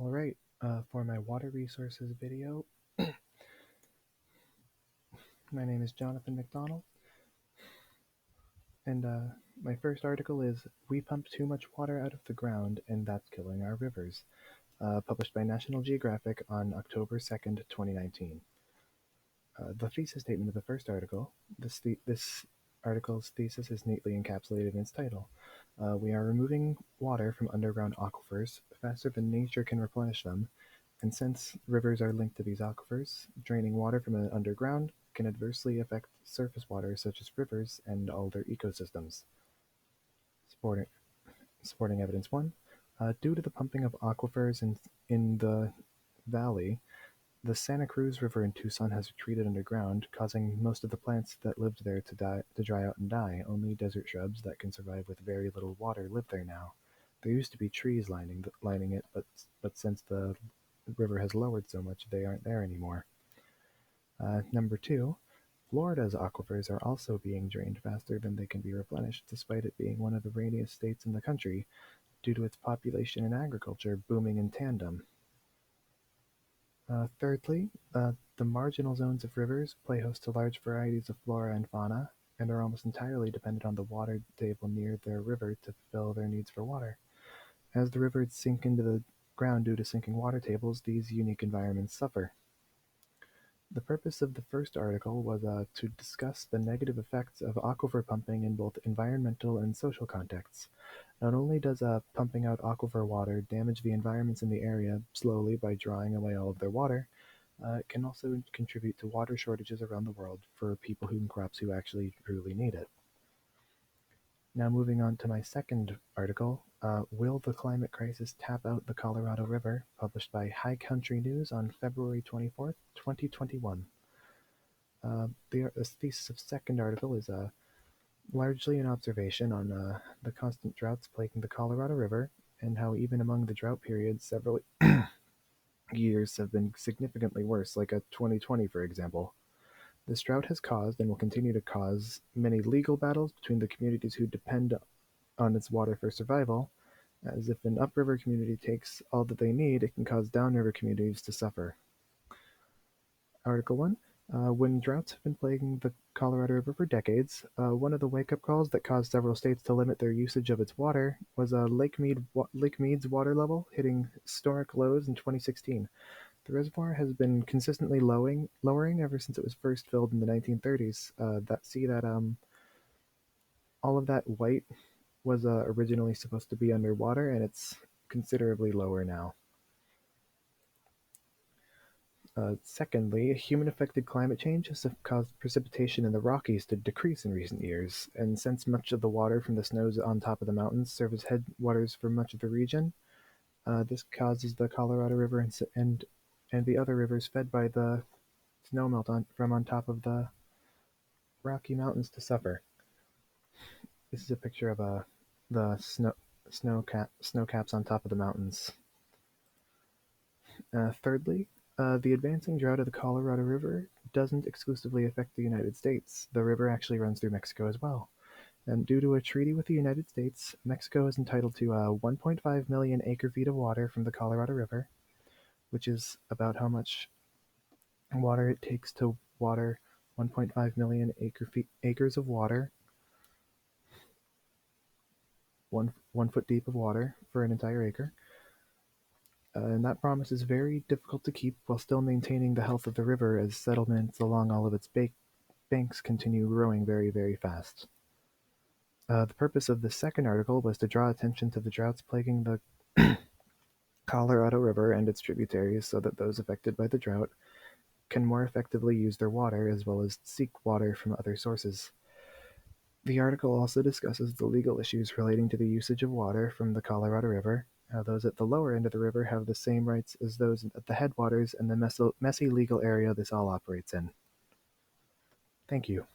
Alright, for my water resources video, my name is Jonathan McDonald, and my first article is "We Pump Too Much Water Out of the Ground and That's Killing Our Rivers," published by National Geographic on October 2nd, 2019. The thesis statement of the first article. This article's thesis is neatly encapsulated in its title. We are removing water from underground aquifers faster than nature can replenish them, and since rivers are linked to these aquifers, draining water from underground can adversely affect surface water such as rivers and all their ecosystems. Supporting evidence 1. Due to the pumping of aquifers in the valley, the Santa Cruz River in Tucson has retreated underground, causing most of the plants that lived there to dry out and die. Only desert shrubs that can survive with very little water live there now. There used to be trees lining it, but since the river has lowered so much, they aren't there anymore. Number 2. Florida's aquifers are also being drained faster than they can be replenished, despite it being one of the rainiest states in the country, due to its population and agriculture booming in tandem. Thirdly, the marginal zones of rivers play host to large varieties of flora and fauna, and are almost entirely dependent on the water table near their river to fulfill their needs for water. As the rivers sink into the ground due to sinking water tables, these unique environments suffer. The purpose of the first article was to discuss the negative effects of aquifer pumping in both environmental and social contexts. Not only does pumping out aquifer water damage the environments in the area slowly by drawing away all of their water, it can also contribute to water shortages around the world for people and crops who actually truly need it. Now moving on to my second article, Will the Climate Crisis Tap Out the Colorado River?, published by High Country News on February 24th, 2021. The thesis of second article is largely an observation on the constant droughts plaguing the Colorado River, and how even among the drought periods, several years have been significantly worse, like a 2020 for example. This drought has caused, and will continue to cause, many legal battles between the communities who depend on its water for survival, as if an upriver community takes all that they need, it can cause downriver communities to suffer. Article 1. When droughts have been plaguing the Colorado River for decades, one of the wake-up calls that caused several states to limit their usage of its water was Lake Mead's water level hitting historic lows in 2016. The reservoir has been consistently lowering ever since it was first filled in the 1930s. All of that white was originally supposed to be underwater, and it's considerably lower now. Secondly, human-affected climate change has caused precipitation in the Rockies to decrease in recent years, and since much of the water from the snows on top of the mountains serve as headwaters for much of the region, this causes the Colorado River and the other rivers fed by the snowmelt from on top of the Rocky Mountains to suffer. This is a picture of the snow caps on top of the mountains. Thirdly, the advancing drought of the Colorado River doesn't exclusively affect the United States. The river actually runs through Mexico as well. And due to a treaty with the United States, Mexico is entitled to 1.5 million acre-feet of water from the Colorado River, which is about how much water it takes to water 1.5 million acres of water, one foot deep of water for an entire acre. And that promise is very difficult to keep while still maintaining the health of the river, as settlements along all of its banks continue growing very, very fast. The purpose of the second article was to draw attention to the droughts plaguing the Colorado River and its tributaries so that those affected by the drought can more effectively use their water, as well as seek water from other sources. The article also discusses the legal issues relating to the usage of water from the Colorado River. Those at the lower end of the river have the same rights as those at the headwaters, and the messy legal area this all operates in. Thank you.